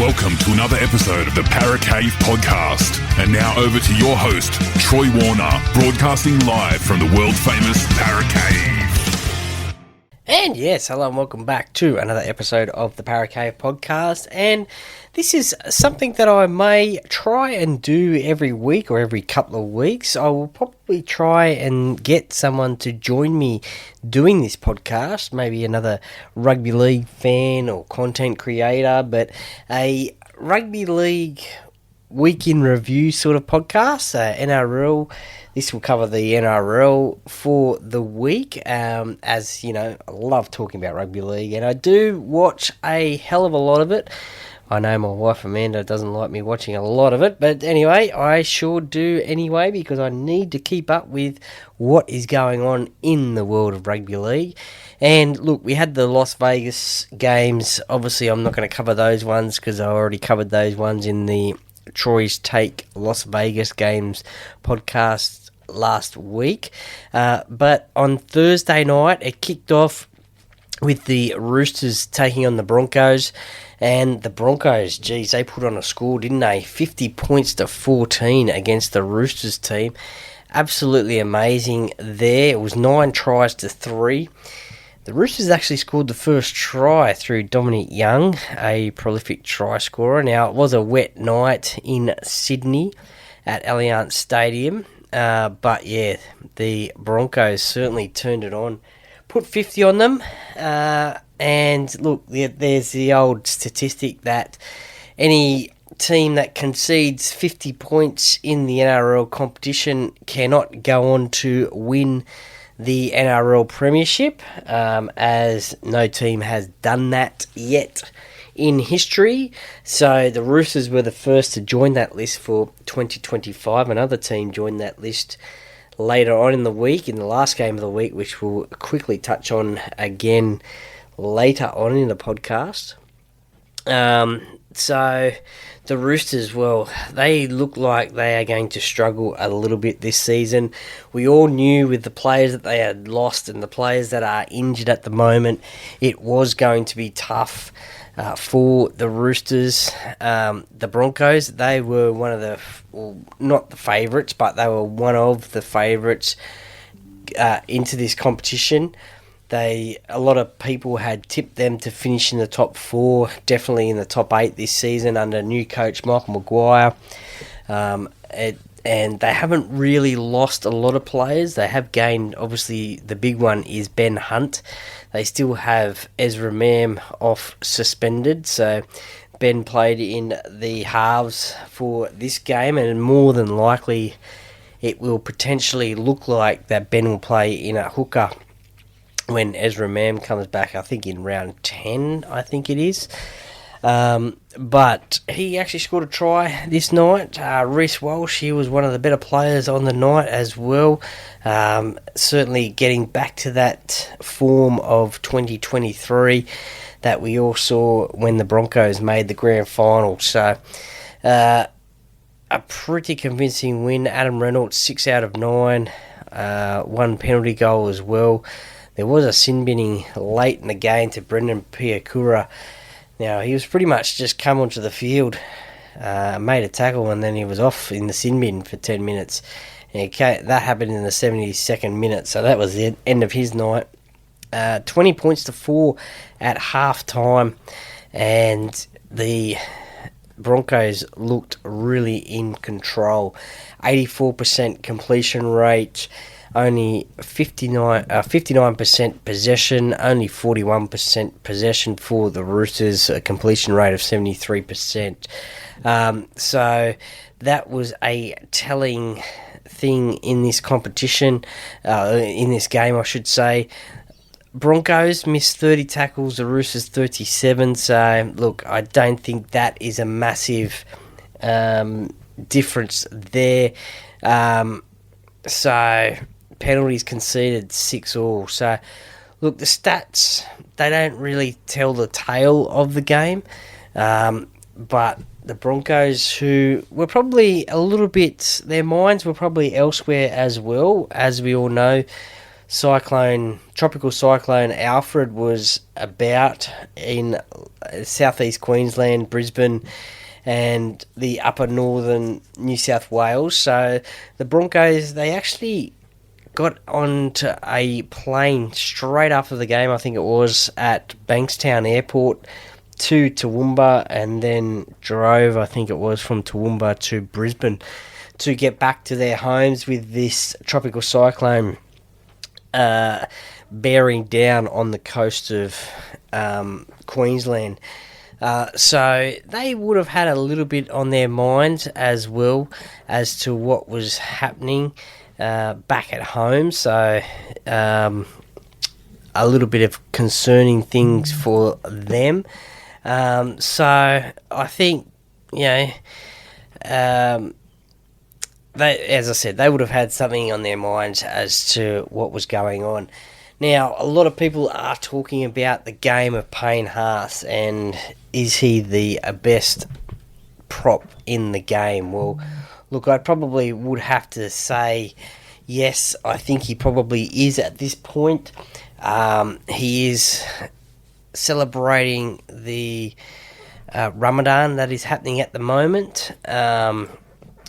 Welcome to another episode of the Para Cave podcast. And now over to your host, Troy Warner, broadcasting live from the world-famous Para Cave. And yes, hello and welcome back to another episode of the Para Cave podcast. And this is something that I may try and do every week or every couple of weeks. I will probably try and get someone to join me doing this podcast, maybe another rugby league fan or content creator, but a rugby league week in review sort of podcast, NRL. This will cover the NRL for the week. As you know, I love talking about rugby league, and I do watch a hell of a lot of it. I know my wife Amanda doesn't like me watching a lot of it, but anyway, I sure do anyway because I need to keep up with what is going on in the world of rugby league. And look, we had the Las Vegas games. Obviously, I'm not going to cover those ones because I already covered those ones in the Troy's Take Las Vegas Games podcast last week. But on Thursday night, it kicked off with the Roosters taking on the Broncos. And the Broncos, geez, they put on a score, didn't they? 50 points to 14 against the Roosters team. Absolutely amazing there. It was 9 tries to 3. The Roosters actually scored the first try through Dominic Young, a prolific try scorer. Now, it was a wet night in Sydney at Allianz Stadium. But yeah, the Broncos certainly turned it on. Put 50 on them. And look, there's the old statistic that any team that concedes 50 points in the NRL competition cannot go on to win the NRL Premiership, as no team has done that yet in history. So the Roosters were the first to join that list for 2025. Another team joined that list later on in the week, in the last game of the week, which we'll quickly touch on again later on in the podcast. So the Roosters, well, they look like they are going to struggle a little bit this season. We all knew with the players that they had lost and the players that are injured at the moment, it was going to be tough for the Roosters. The Broncos, they were one of the, well, not the favourites, but they were one of the favourites into this competition. A lot of people had tipped them to finish in the top 4, definitely in the top 8 this season under new coach Michael Maguire. And they haven't really lost a lot of players. They have gained, obviously, the big one is Ben Hunt. They still have Ezra Mam off suspended, so Ben played in the halves for this game, and more than likely it will potentially look like that Ben will play in a hooker when Ezra Mam comes back, I think in round 10, I think it is. But he actually scored a try this night. Reece Walsh, he was one of the better players on the night as well. Certainly getting back to that form of 2023 that we all saw when the Broncos made the grand final. So, a pretty convincing win. Adam Reynolds, 6 out of 9. 1 penalty goal as well. There was a sin binning late in the game to Brendan Piakura. Now, he was pretty much just come onto the field, made a tackle, and then he was off in the sin bin for 10 minutes. And that happened in the 72nd minute, so that was the end of his night. 20 points to 4 at half-time, and the Broncos looked really in control. 84% completion rate, only 59% possession, only 41% possession for the Roosters, a completion rate of 73%. So that was a telling thing in this competition, in this game, I should say. Broncos missed 30 tackles, the Roosters 37. So, look, I don't think that is a massive difference there. So penalties conceded 6-all. So, look, the stats, they don't really tell the tale of the game. But the Broncos, who were probably a little bit, their minds were probably elsewhere as well, as we all know. tropical cyclone Alfred was about in southeast Queensland, Brisbane, and the upper northern New South Wales. So the Broncos, they actually got onto a plane straight after the game, I think it was, at Bankstown Airport to Toowoomba, and then drove, I think it was, from Toowoomba to Brisbane to get back to their homes with this tropical cyclone bearing down on the coast of Queensland. So they would have had a little bit on their minds as well as to what was happening back at home. So a little bit of concerning things for them. So I think, they, as I said, they would have had something on their minds as to what was going on. Now, a lot of people are talking about the game of Payne Haas, and is he the best prop in the game? Well, look, I probably would have to say yes, I think he probably is at this point. He is celebrating the Ramadan that is happening at the moment.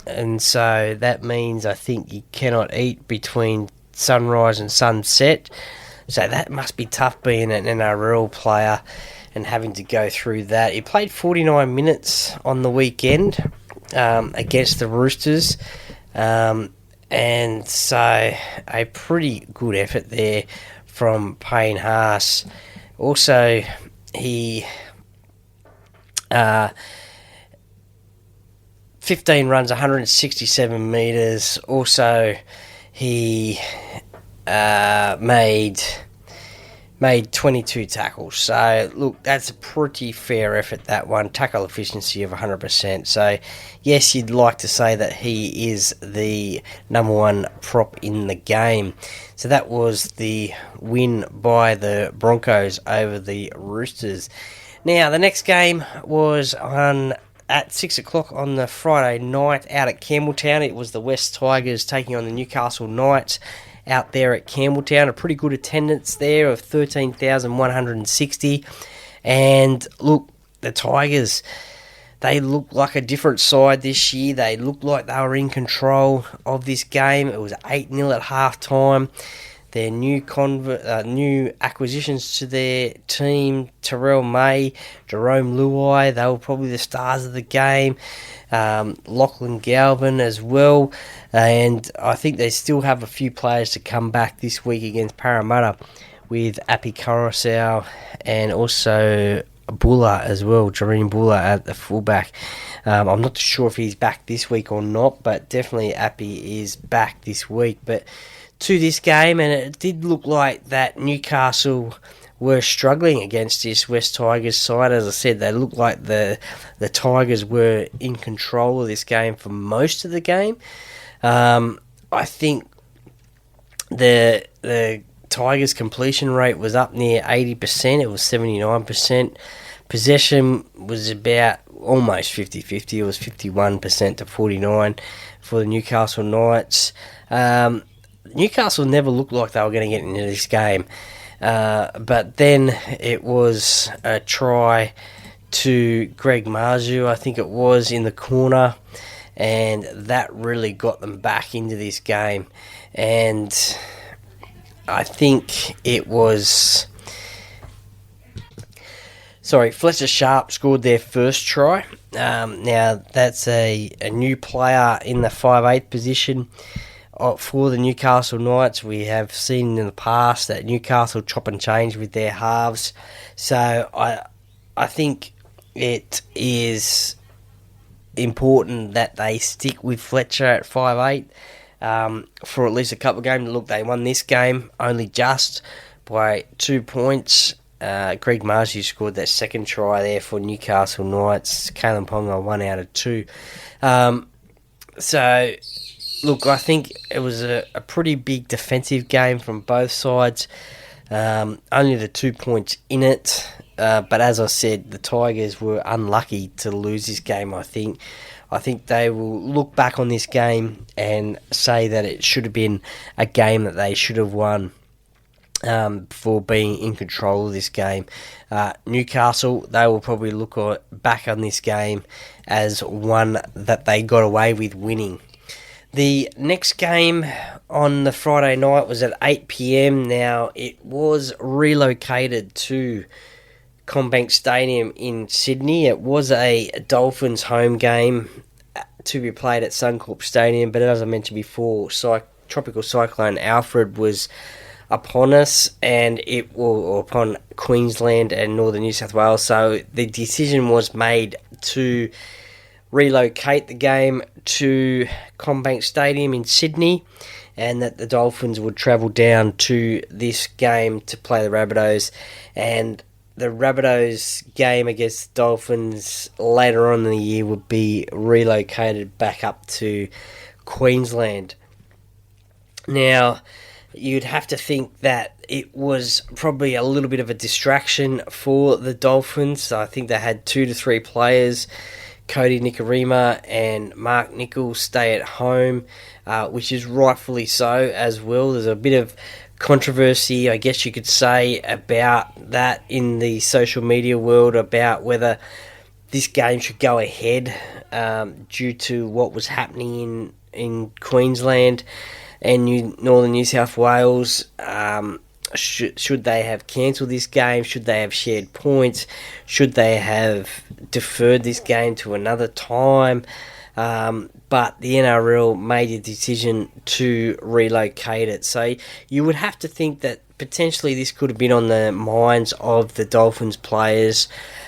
And so that means I think you cannot eat between sunrise and sunset. So that must be tough being an NRL player and having to go through that. He played 49 minutes on the weekend against the Roosters. And so a pretty good effort there from Payne Haas. Also, he 15 runs, 167 metres. Also, he made 22 tackles. So, look, that's a pretty fair effort, that one. Tackle efficiency of 100%. So, yes, you'd like to say that he is the number one prop in the game. So that was the win by the Broncos over the Roosters. Now, the next game was at 6 o'clock on the Friday night out at Campbelltown. It was the West Tigers taking on the Newcastle Knights out there at Campbelltown. A pretty good attendance there of 13,160. And look, the Tigers, they look like a different side this year. They looked like they were in control of this game. It was 8-0 at half-time. Their new acquisitions to their team, Terrell May, Jerome Luai, they were probably the stars of the game. Lachlan Galvin as well. And I think they still have a few players to come back this week against Parramatta with Api Coruscant and also Buller as well, Jareen Buller at the fullback. I'm not sure if he's back this week or not, but definitely Api is back this week. But to this game, and it did look like that Newcastle were struggling against this West Tigers side. As I said, they looked like the Tigers were in control of this game for most of the game. I think the Tigers' completion rate was up near 80%. It was 79%. Possession was about almost 50-50. It was 51% to 49% for the Newcastle Knights. Newcastle never looked like they were going to get into this game. But then it was a try to Greg Marzu, I think it was, in the corner. And that really got them back into this game. And I think it was... Fletcher Sharp scored their first try. Now, that's a new player in the 5'8" position for the Newcastle Knights. We have seen in the past that Newcastle chop and change with their halves. So I think it is important that they stick with Fletcher at 5'8" for at least a couple of games. Look, they won this game only just by 2 points. Greg Marzu scored that second try there for Newcastle Knights. Kalen Ponga 1 out of 2. So, look, I think it was a pretty big defensive game from both sides. Only the 2 points in it. But as I said, the Tigers were unlucky to lose this game, I think. I think they will look back on this game and say that it should have been a game that they should have won. for being in control of this game. Newcastle, they will probably look back on this game as one that they got away with winning. The next game on the Friday night was at 8 p.m. Now, it was relocated to CommBank Stadium in Sydney. It was a Dolphins home game to be played at Suncorp Stadium, but as I mentioned before, Tropical Cyclone Alfred was upon us, and upon Queensland and northern New South Wales. So the decision was made to relocate the game to CommBank Stadium in Sydney, and that the Dolphins would travel down to this game to play the Rabbitohs. And the Rabbitohs game against the Dolphins later on in the year would be relocated back up to Queensland. Now, you'd have to think that it was probably a little bit of a distraction for the Dolphins. I think they had 2 to 3 players, Cody Nikorima and Mark Nichols, stay at home, which is rightfully so as well. There's a bit of controversy, I guess you could say, about that in the social media world, about whether this game should go ahead due to what was happening in Queensland and northern New South Wales. Should they have cancelled this game? Should they have shared points? Should they have deferred this game to another time? But the NRL made a decision to relocate it. So you would have to think that potentially this could have been on the minds of the Dolphins players,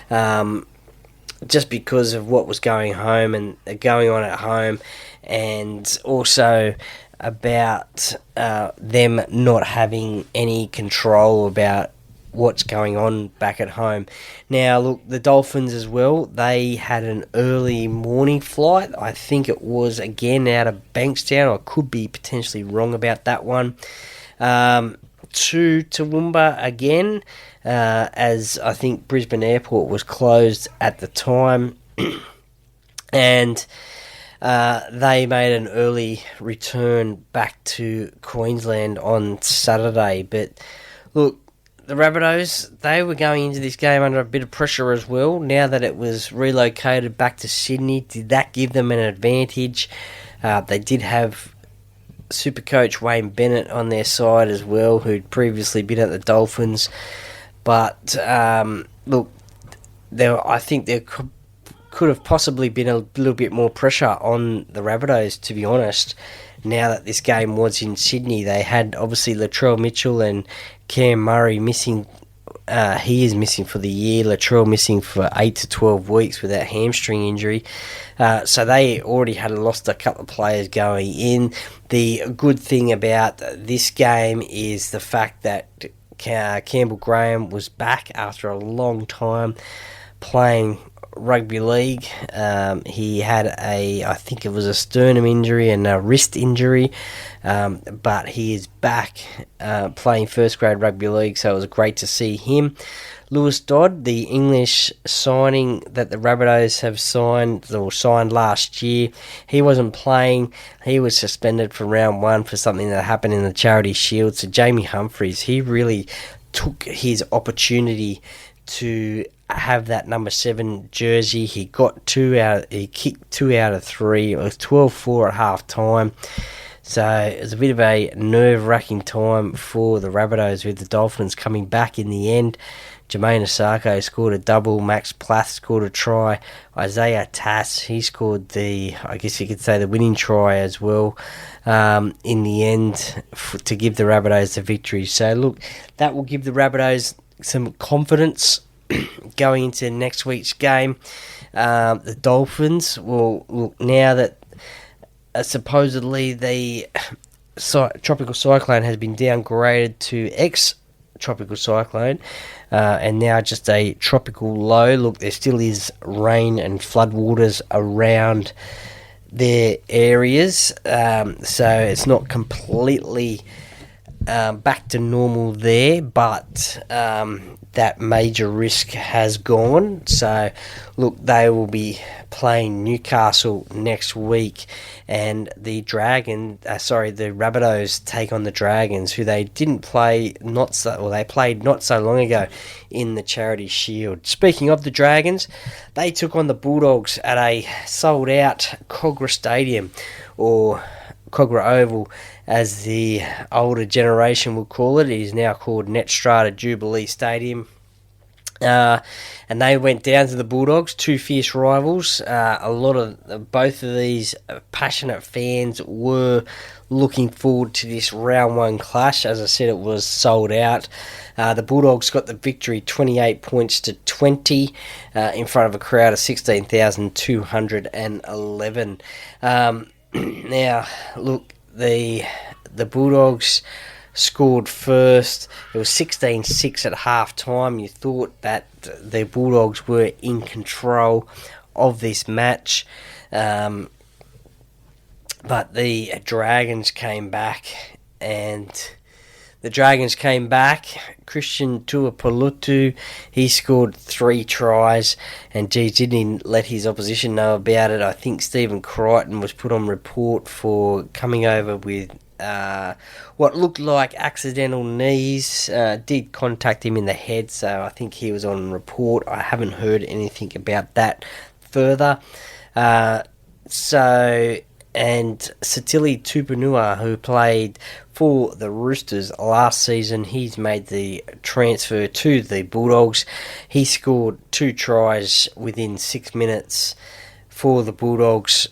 just because of what was going on at home, and also about them not having any control about what's going on back at home. Now, look, the Dolphins as well, they had an early morning flight. I think it was, again, out of Bankstown. I could be potentially wrong about that one. To Toowoomba again, as I think Brisbane Airport was closed at the time. And they made an early return back to Queensland on Saturday. But look, the Rabbitohs, they were going into this game under a bit of pressure as well. Now that it was relocated back to Sydney, did that give them an advantage? They did have Supercoach Wayne Bennett on their side as well, who'd previously been at the Dolphins. But look, I think there could have possibly been a little bit more pressure on the Rabbitohs, to be honest. Now that this game was in Sydney, they had obviously Latrell Mitchell and Cam Murray missing. He is missing for the year. Latrell missing for 8 to 12 weeks with that hamstring injury. So they already had lost a couple of players going in. The good thing about this game is the fact that Campbell Graham was back after a long time playing rugby league. He had I think it was a sternum injury and a wrist injury, but he is back playing first grade rugby league, so it was great to see him. Lewis Dodd, the English signing that the Rabbitohs have signed last year, he wasn't playing. He was suspended for round 1 for something that happened in the Charity Shield. So Jamie Humphries, he really took his opportunity to have that number 7 jersey. He kicked 2 out of 3. It was 12-4 at half time. So it was a bit of a nerve-wracking time for the Rabbitohs, with the Dolphins coming back in the end. Jermaine Asako scored a double. Max Plath scored a try. Isaiah Tass, he scored I guess you could say, the winning try as well in the end to give the Rabbitohs the victory. So look, that will give the Rabbitohs some confidence going into next week's game. The Dolphins will look, now that supposedly the tropical cyclone has been downgraded to ex-tropical cyclone, and now just a tropical low. Look, there still is rain and floodwaters around their areas, so it's not completely back to normal there, but that major risk has gone. So, look, they will be playing Newcastle next week, and the Rabbitohs take on the Dragons, who they didn't play they played not so long ago in the Charity Shield. Speaking of the Dragons, they took on the Bulldogs at a sold-out Cogra Stadium, or Cogra Oval, as the older generation will call it. It is now called Netstrata Jubilee Stadium. And they went down to the Bulldogs, two fierce rivals. Both of these passionate fans were looking forward to this round one clash. As I said, it was sold out. The Bulldogs got the victory 28 points to 20 in front of a crowd of 16,211. Now, look, the Bulldogs scored first. It was 16-6 at half-time. You thought that the Bulldogs were in control of this match. But the Dragons came back, Christian Tuipulotu, he scored 3 tries, and didn't let his opposition know about it. I think Stephen Crichton was put on report for coming over with what looked like accidental knees. Did contact him in the head, so I think he was on report. I haven't heard anything about that further. And Satili Tupanua, who played for the Roosters last season, he's made the transfer to the Bulldogs. He scored 2 tries within 6 minutes for the Bulldogs,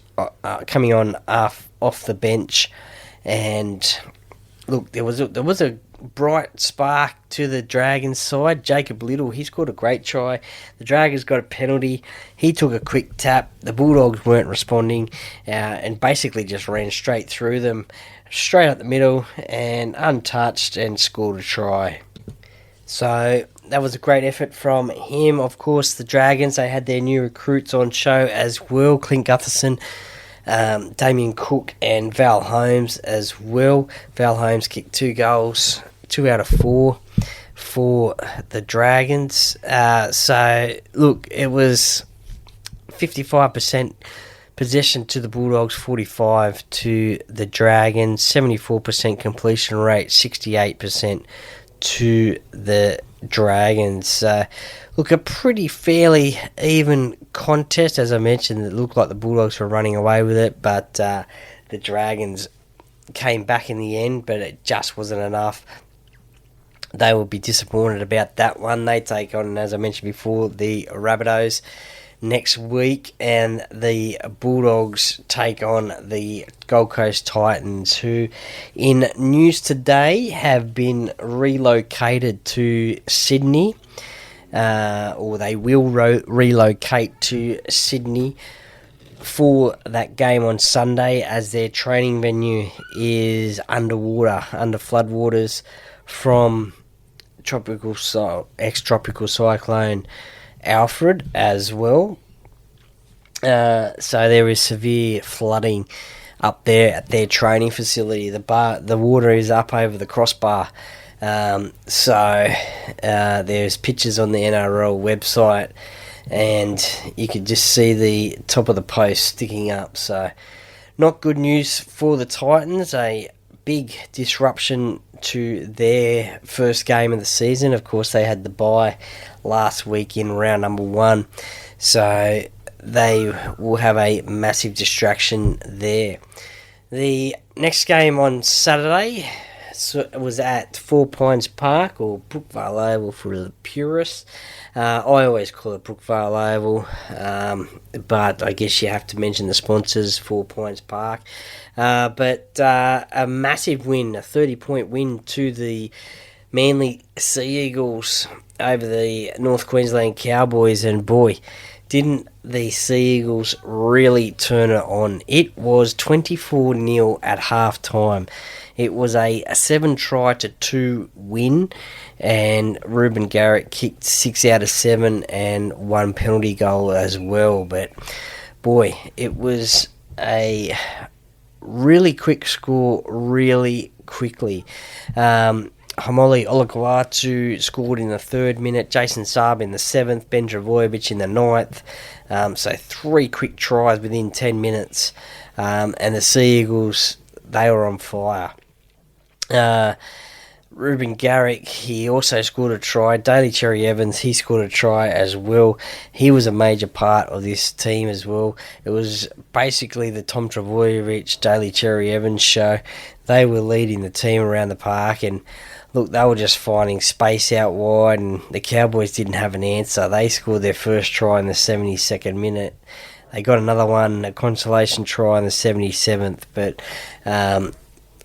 coming on off the bench. And look, there was a bright spark to the Dragons side. Jacob Little, he scored a great try. The Dragons got a penalty. He took a quick tap. The Bulldogs weren't responding, and basically just ran straight through them, straight up the middle, and untouched, and scored a try. So that was a great effort from him. Of course, the Dragons, they had their new recruits on show as well. Clint Gutherson, Damien Cook, and Val Holmes as well. Val Holmes kicked 2 goals, 2 out of 4 for the Dragons. So, look, it was 55% possession to the Bulldogs, 45 to the Dragons, 74% completion rate, 68% to the Dragons. Look, a pretty fairly even contest. As I mentioned, it looked like the Bulldogs were running away with it, but the Dragons came back in the end, but it just wasn't enough. They will be disappointed about that one. They take on, as I mentioned before, the Rabbitohs next week, and the Bulldogs take on the Gold Coast Titans, who in news today have been relocated to Sydney, or they will relocate to Sydney for that game on Sunday, as their training venue is under floodwaters from ex-tropical cyclone Alfred as well. So there is severe flooding up there at their training facility. The water is up over the crossbar. So there's pictures on the NRL website, and you can just see the top of the post sticking up. So not good news for the Titans. A big disruption to their first game of the season. Of course, they had the bye last week in round number 1, so they will have a massive distraction there. The next game on Saturday was at 4 Pines Park, or Brookvale Oval for the purists. I always call it Brookvale Oval, but I guess you have to mention the sponsors, 4 Pines Park. But a massive win, a 30-point win to the Manly Sea Eagles over the North Queensland Cowboys, and boy, didn't the Sea Eagles really turn it on. It was 24-0 at half-time. It was a 7-try-to-2 win, and Ruben Garrett kicked 6 out of 7 and 1 penalty goal as well. But boy, it was a really quick score, really quickly. Hamoli Olakawatu scored in the 3rd minute, Jason Saab in the 7th, Ben Travojevic in the 9th. So 3 quick tries within 10 minutes. And the Sea Eagles, they were on fire. Ruben Garrick, he also scored a try. Daly Cherry Evans, he scored a try as well. He was a major part of this team as well. It was basically the Tom Travojevic, Daly Cherry Evans show. They were leading the team around the park, and look, they were just finding space out wide, and the Cowboys didn't have an answer. They scored their first try in the 72nd minute. They got another one, a consolation try in the 77th, but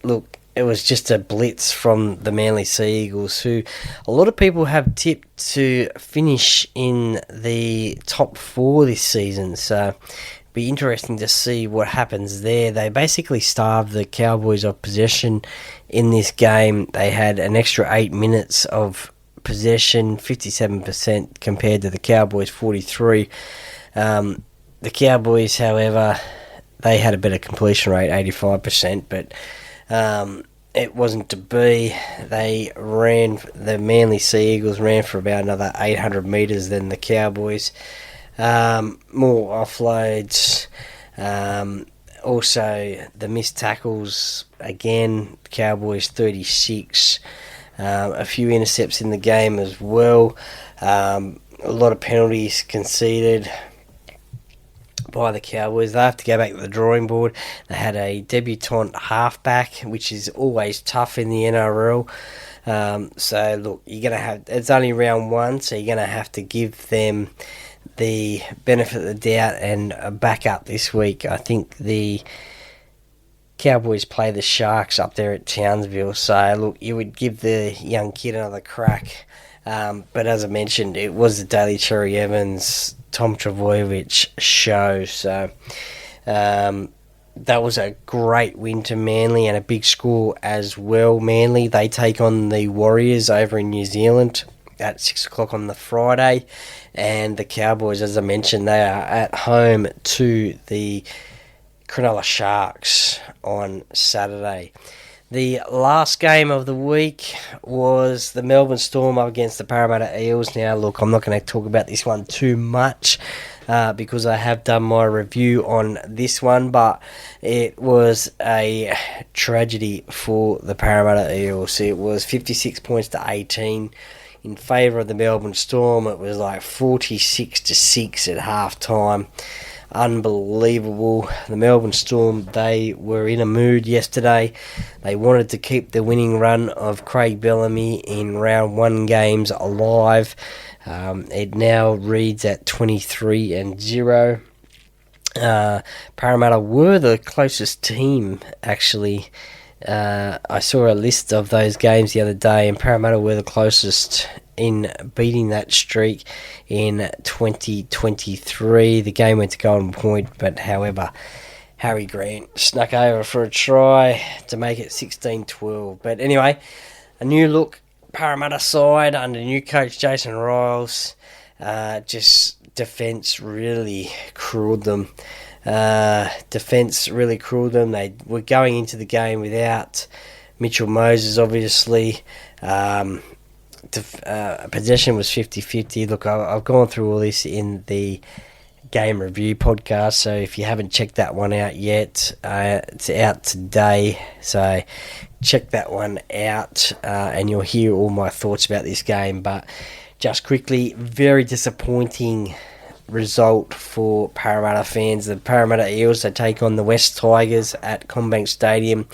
look, it was just a blitz from the Manly Sea Eagles, who a lot of people have tipped to finish in the top 4 this season. So it'll be interesting to see what happens there. They basically starved the Cowboys of possession in this game. They had an extra 8 minutes of possession, 57% compared to the Cowboys' 43%. The Cowboys, however, they had a better completion rate, 85%, but it wasn't to be. The Manly Sea Eagles ran for about another 800 metres than the Cowboys. More offloads. Also, the missed tackles, again, Cowboys 36. A few intercepts in the game as well. A lot of penalties conceded by the Cowboys. They have to go back to the drawing board. They had a debutant halfback, which is always tough in the NRL. So look, it's only round 1, so you're going to have to give them the benefit of the doubt and a backup this week. I think the Cowboys play the Sharks up there at Townsville, so look, you would give the young kid another crack. But as I mentioned, it was the Daly Cherry Evans, Tom Travojevic show, so that was a great win to Manly and a big score as well. Manly, they take on the Warriors over in New Zealand at 6 o'clock on the Friday, and the Cowboys, as I mentioned, they are at home to the Cronulla Sharks on Saturday. The last game of the week was the Melbourne Storm up against the Parramatta Eels. Now, look, I'm not going to talk about this one too much because I have done my review on this one, but it was a tragedy for the Parramatta Eels. It was 56 points to 18 in favour of the Melbourne Storm. It was like 46-6 at half-time. Unbelievable. The Melbourne Storm, they were in a mood yesterday. They wanted to keep the winning run of Craig Bellamy in round 1 games alive. It now reads at 23-0. Parramatta were the closest team, actually. I saw a list of those games the other day, and Parramatta were the closest in beating that streak in 2023. The game went to Golden Point, but however, Harry Grant snuck over for a try to make it 16-12. But anyway, a new look Parramatta side under new coach Jason Riles. Just defence really cruelled them. They were going into the game without Mitchell Moses, obviously. Possession was 50-50. Look, I've gone through all this in the game review podcast, so if you haven't checked that one out yet, it's out today, so check that one out, and you'll hear all my thoughts about this game. But just quickly, very disappointing result for Parramatta fans. The Parramatta Eels, they take on the West Tigers at CommBank Stadium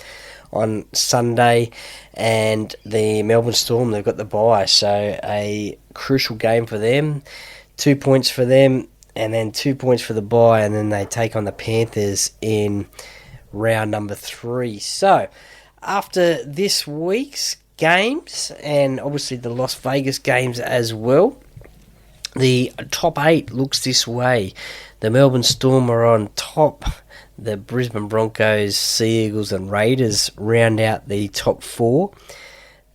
on Sunday, and the Melbourne Storm, they've got the bye, so a crucial game for them. 2 points for them, and then 2 points for the bye, and then they take on the Panthers in round number 3. So after this week's games, and obviously the Las Vegas games as well, the top 8 looks this way. The Melbourne Storm are on top. The Brisbane Broncos, Sea Eagles and Raiders round out the top 4.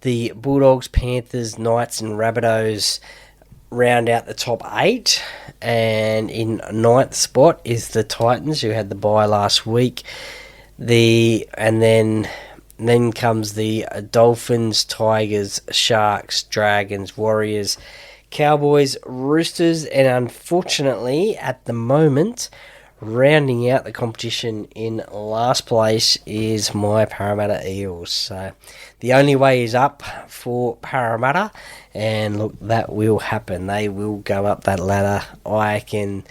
The Bulldogs, Panthers, Knights and Rabbitohs round out the top 8. And in 9th spot is the Titans, who had the bye last week. And then Then comes the Dolphins, Tigers, Sharks, Dragons, Warriors, Cowboys, Roosters, and unfortunately, at the moment, rounding out the competition in last place is my Parramatta Eels. So the only way is up for Parramatta, and look, that will happen. They will go up that ladder. I can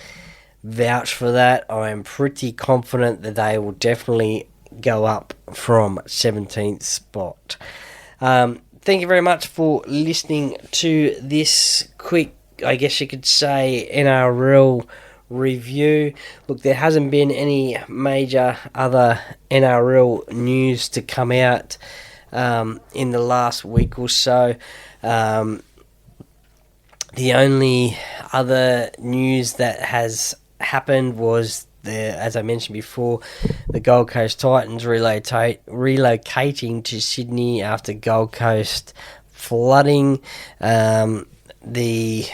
vouch for that. I am pretty confident that they will definitely go up from 17th spot. Thank you very much for listening to this quick, I guess you could say, NRL review. Look, there hasn't been any major other NRL news to come out in the last week or so. The only other news that has happened was as I mentioned before, the Gold Coast Titans relocating to Sydney after Gold Coast flooding. The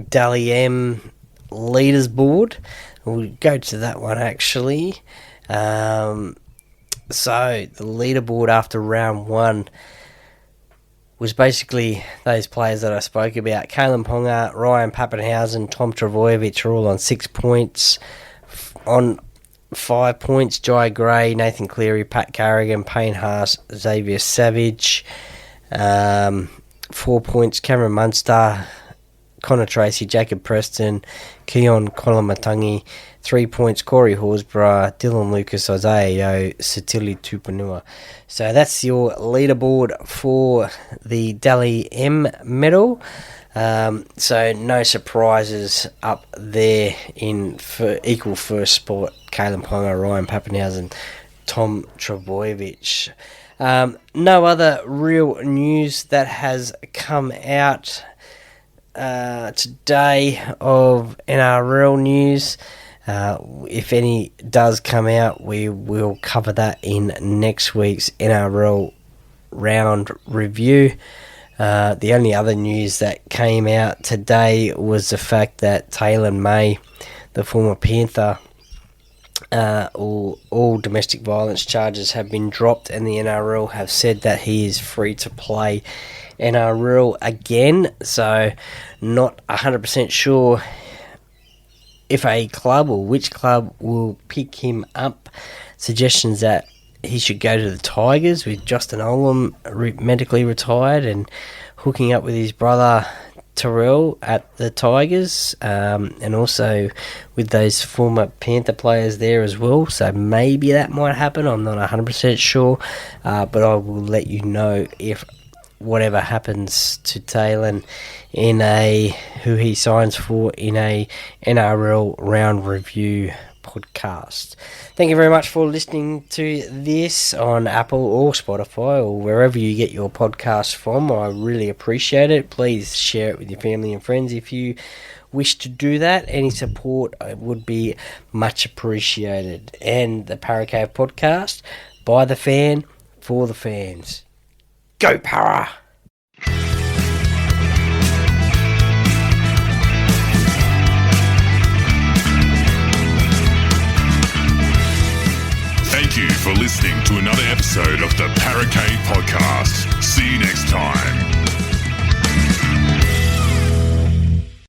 Dally M Leaders Board, we'll go to that one actually. So the leaderboard after round one was basically those players that I spoke about. Kalen Ponga, Ryan Pappenhausen, Tom Trbojevic are all on 6 points. On 5 points, Jai Gray, Nathan Cleary, Pat Carrigan, Payne Haas, Xavier Savage. 4 points, Cameron Munster, Connor Tracy, Jacob Preston, Keon Kolamatangi. 3 points, Corey Horsburgh, Dylan Lucas, Isaiah Yeo, Satili Tupanua. So that's your leaderboard for the Dally M medal. So no surprises up there for equal first spot. Kalen Ponga, Ryan Pappenhausen, Tom Trbojevic. No other real news that has come out today of NRL news. If any does come out, we will cover that in next week's NRL round review. The only other news that came out today was the fact that Taylor May, the former Panther, all domestic violence charges have been dropped, and the NRL have said that he is free to play NRL again. So not 100% sure if a club or which club will pick him up. Suggestions that he should go to the Tigers with Justin Olam medically retired and hooking up with his brother Terrell at the Tigers, and also with those former Panther players there as well. So maybe that might happen. I'm not 100% sure, but I will let you know if whatever happens to Taylor in who he signs for in a NRL round review podcast. Thank you very much for listening to this on Apple or Spotify or wherever you get your podcast from. I really appreciate it. Please share it with your family and friends if you wish to do that. Any support would be much appreciated. And the Paracave podcast, by the fan, for the fans. Go Para! Thank you for listening to another episode of the Paracave Podcast. See you next time.